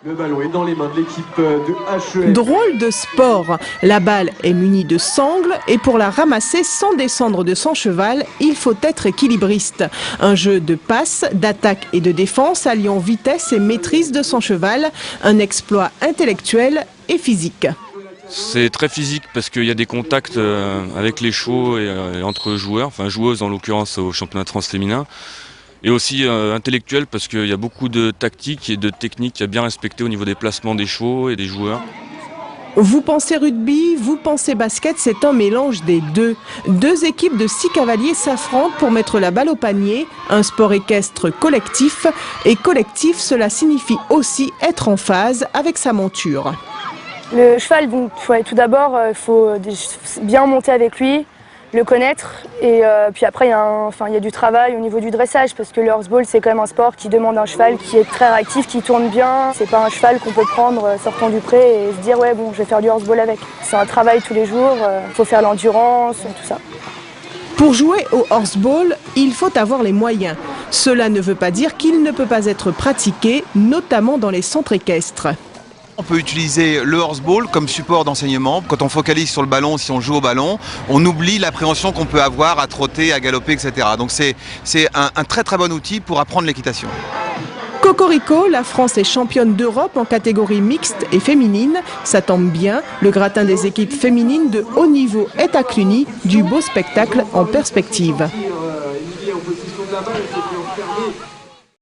Le ballon est dans les mains de l'équipe de HEF. Drôle de sport. La balle est munie de sangles et pour la ramasser sans descendre de son cheval, il faut être équilibriste. Un jeu de passe, d'attaque et de défense alliant vitesse et maîtrise de son cheval. Un exploit intellectuel et physique. C'est très physique parce qu'il y a des contacts avec les chevaux et entre joueurs, enfin joueuses en l'occurrence au championnat de France féminin. Et aussi intellectuel parce qu'il y a beaucoup de tactiques et de techniques à bien respecter au niveau des placements des chevaux et des joueurs. Vous pensez rugby, vous pensez basket, c'est un mélange des deux. Deux équipes de 6 cavaliers s'affrontent pour mettre la balle au panier. Un sport équestre collectif. Et collectif, cela signifie aussi être en phase avec sa monture. Le cheval, donc, tout d'abord, il faut bien monter avec lui, le connaître. Et puis après, il y a du travail au niveau du dressage parce que le horseball, c'est quand même un sport qui demande un cheval qui est très réactif, qui tourne bien. C'est pas un cheval qu'on peut prendre sortant du pré et se dire ouais bon, je vais faire du horseball avec. C'est un travail tous les jours, il faut faire l'endurance, tout ça. Pour jouer au horseball, il faut avoir les moyens. Cela ne veut pas dire qu'il ne peut pas être pratiqué, notamment dans les centres équestres. On peut utiliser le horseball comme support d'enseignement. Quand on focalise sur le ballon, si on joue au ballon, on oublie l'appréhension qu'on peut avoir à trotter, à galoper, etc. Donc c'est un très très bon outil pour apprendre l'équitation. Cocorico, la France est championne d'Europe en catégorie mixte et féminine. Ça tombe bien, le gratin des équipes féminines de haut niveau est à Cluny, du beau spectacle en perspective.